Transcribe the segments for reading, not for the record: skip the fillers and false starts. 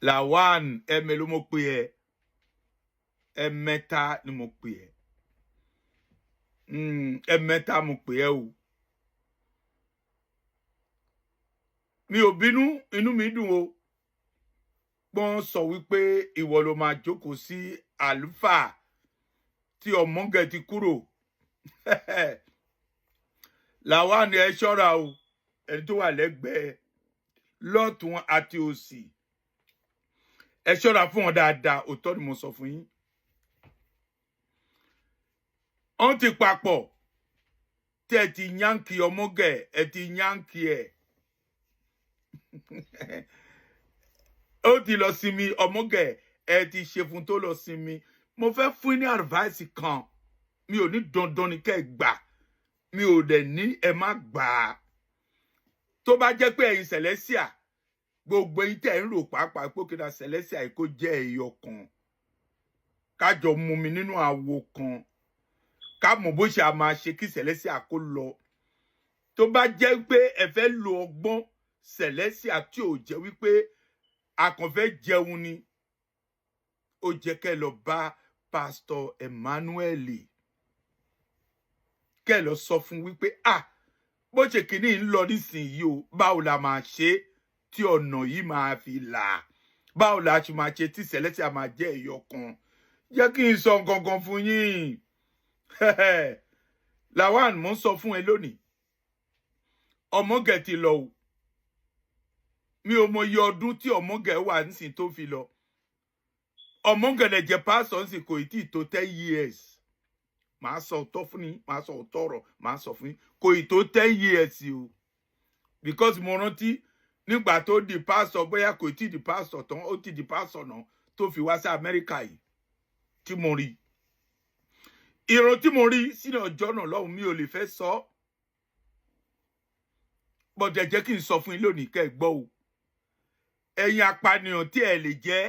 Lawan eme ló mo pè ẹ́ ẹ̀mẹ́ta ni mo pè ẹ́ ẹ̀mẹ́ta mo pè ẹ́ o mi ò bínú inú mi dùn o pọ́n sọ wípé ìwọ ló máa jókòó sí àlùfáà tí Ọmọge ti kúrò Lawan ẹ ṣọ́ra o ẹni tó wà lẹ́gbẹ̀ẹ́ lọ́tùn àti òsì ẹ ṣọ́ra fún wọn dáadáa òótọ́ ni mo sọ fún yín wọ́n ti papọ̀ tí ẹ ti yánkì Ọmọge ẹ ti yánkì ẹ ó ti lọ sinmi Ọmọge ẹ ti ṣe fún tó lọ sinmi mo fẹ́ fún yín ní advice kan mi ò ní dandan ni kẹ́ ẹ gbà mi ò dẹ̀ ní ẹ má gbà á tó bá jẹ́ pé ẹ̀yin Celestia gbogbo yín tẹ́ ń rò pàápàá pé kíta Celestia yìí kó jẹ́ ẹyọ kan kájọ mú mi nínú àwo kan ká mọ̀ bó ṣe a máa ṣe kí Celestia kó lọ tó bá jẹ́ pé ẹ fẹ́ lo ọgbọ́n Celestia tí ò jẹ́ wípé a kàn fẹ́ jẹun ni ó jẹ́ kẹ́ lọ bá Pastor Emmanuel kẹ́ lọ sọ fún wípé bó ṣe kìíní ń lọ nísìnyí o báwo la máa ṣe tí ọ̀nà yìí máa fi là báwo la ṣe máa ṣe tí Celestia máa jẹ́ ẹyọ kan jẹ́ kí n sọ gangan fún yín Lawan mo ń sọ fún ẹ lónìí Ọmọge ti lọ o mi ò mọ iye ọdún tí Ọmọge wà nísìn tó fi lọ Ọmọge lè jẹ pásọ nísìn kò tí tó 10 years màá sọ ọ̀tọ̀ fún yín màá sọ ọ̀tọ̀ ọ̀rọ̀ màá sọ fún yín kò tó 10 years o because mo rántí nígbà tó di pásọ bóyá kò tí di pásọ tán ó ti di pásọ náà tó fi wá sí Amẹ́ríkà yìí tí mo rí ìran tí mo rí sínú ọjọ́ náà lọ́hùn mi ò lè fẹ́ sọ bọ́dẹ̀ jẹ́ kí n sọ fún yín lónìí kẹ́ ẹ gbọ́ o ẹ̀yin apànìyàn tí ẹ lè jẹ́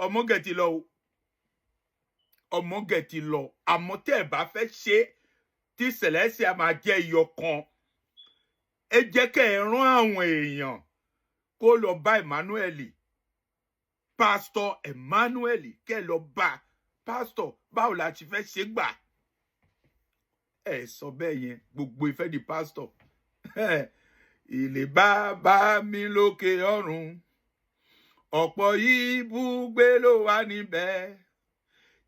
Ọmọge ti lọ o Ọmọge ti lọ àmọ́ tẹ́ ẹ bá fẹ́ ṣe tí Celestia máa jẹ́ iyọ̀ kan ẹ jẹ́ kẹ́ ẹ rán àwọn èèyàn kó lọ bá Emmanuel Pastor Emmanuel kẹ́ ẹ lọ bá Pastor báwo la ti fẹ́ ṣe gbà ẹ sọ bẹ́ẹ̀ yẹn gbogbo ìfẹ́ di Pastor ilé bàbá mi lókè ọ̀run ọ̀pọ̀ ibùgbé ló wà níbẹ̀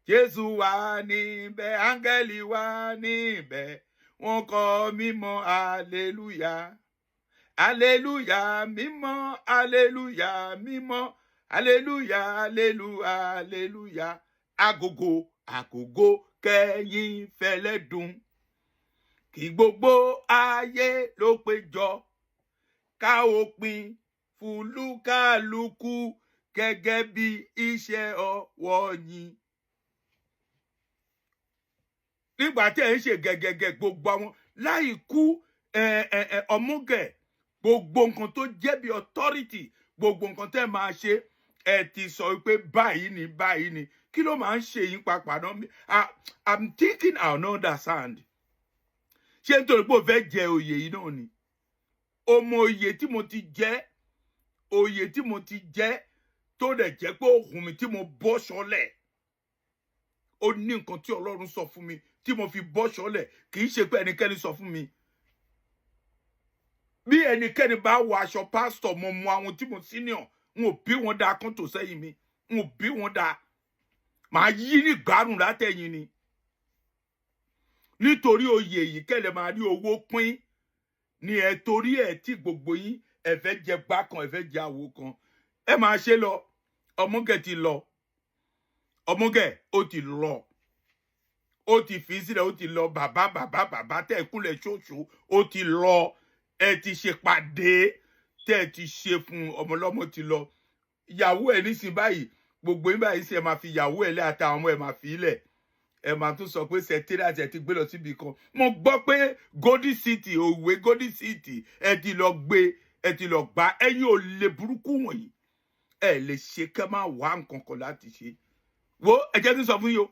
Jésù wà níbẹ̀ áńgẹ́lì wà níbẹ̀ wọ́n kọ mímọ́ hallelujah hallelujah mímọ́ hallelujah mímọ́ hallelujah hallelujah hallelujah agogo kẹ́yìn fẹ́lẹ́ dùn kí gbogbo ayé ló péjọ ká òpin fúlùkàlùkù gẹ́gẹ́ bí iṣẹ́ ọwọ́ yín nígbà tí ẹ ń ṣe gẹ́gẹ́gẹ́ gbogbo àwọn láì kú Ọmọge gbogbo nǹkan tó jẹ́ bí authority gbogbo nǹkan tẹ́ máa ṣe ẹ ti sọ pé báyìí ni kí ló máa ń ṣe yín papà náà I'm thinking I don't understand ṣé nítorí pé o fẹ́ jẹ oyè yìí náà ni ọmọ oyè tí mo ti jẹ́ tó dẹ̀ jẹ́ pé ohun mi tí mo bọ́ sọ́lẹ̀ ó ní nǹkan tí Ọlọ́run sọ fún mi tí mo fi bọ́ sọ́lẹ̀ kì í ṣe pé ẹnikẹ́ni sọ fún mi bí ẹnikẹ́ni bá wọ aṣọ pásítọ̀ mo mọ àwọn tí mo senior n ò bí wọn dáa kán tó sẹ́yìn mi n ò bí wọn dáa màá yí ní gbárùn látẹ̀yìn ni nítorí oyè yìí kẹ́lẹ̀ máa rí owó pín ní ẹ torí ẹ tí gbogbo yín ẹ fẹ́ jẹ gbá kan ẹ fẹ́ jẹ àwo kan ẹ máa ṣe lọ Ọmọge ti lọ Ọmọge ó ti lọ ó ti fi sílẹ̀ ó ti lọ bàbá tẹ́ kúnlẹ̀ ṣoṣo ó ti lọ ẹ ti ṣe pàdé tẹ́ ẹ ti ṣe fún ọmọlọ́mọ ti lọ ìyàwó ẹ nísìn báyìí gbogbo yín báyìí sí ẹ máa fi ìyàwó ẹ lẹ́ àtàwọn ọmọ ẹ máa fi ilẹ̀ ẹ máa tún sọ pé sẹtírà tẹ ti gbé lọ síbi kan mo gbọ́ pé Golden City òwe Golden City ẹ ti lọ gbé ẹ ti lọ gbá ẹ̀yin ò lè burúkú wọ̀nyí ẹ lè ṣe kẹ́ máa wá nǹkan kan láti ṣe wo ẹ jẹ́ kí n sọ fún yín o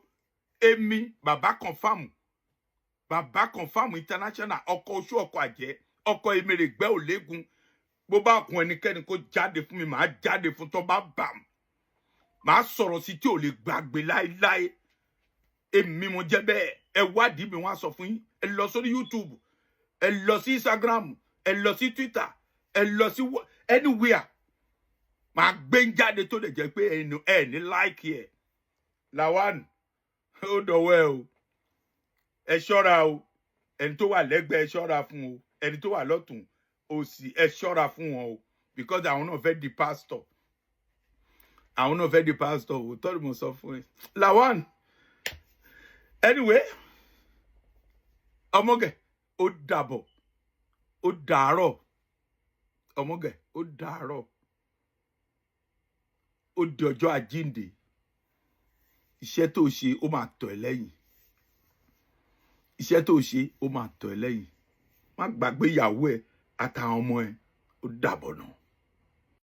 èmi bàbá confam bàbá confam international, ọkọ oṣù ọkọ àjẹ́, ọkọ Emeregbe Olégun. Bó bá kun ẹnikẹ́ni kó jáde fún mi, màá jáde fún tó bá bà mí. Màá sọ̀rọ̀ sí tí ò lè gbàgbé láéláé. Èmi mo jẹ́ bẹ́ẹ̀. Ẹ wádìí mi, wọ́n á sọ fún yín. Ẹ lọ sórí YouTube, ẹ lọ sí Instagram, ẹ lọ sí Twitter, ẹ lọ sí anywhere. Màá gbé ń jáde tó lè jẹ́ pé ẹ ní like ẹ̀. Lawan, ó dọ̀wọ́ ẹ o. Ẹ ṣọ́ra o. Ẹni tó wà lẹ́gbẹ̀ẹ́ ẹ ṣọ́ra fún o. Ẹni tó wà lọ́tùn òsì ẹ ṣọ́ra fún wọn o. Because àwọn náà fẹ́ di pastor. Àwọn náà fẹ́ di pastor o. Tọ́lù mo sọ fún ẹ. Lawan. Anyway, ọmọge, ó dàbọ̀. Ó dàárọ̀. Ọmọge, ó dàárọ̀. Ó di ọjọ́ àjíǹde. Iṣẹ́ tó ṣe ó máa tọ̀ ẹ́ lẹ́yìn. Iṣẹ́ tó ṣe ó máa tọ̀ ẹ́ lẹ́yìn. Má gbàgbé ìyàwó ẹ àtàwọn ọmọ ẹ. Ó dàbọ̀ náà.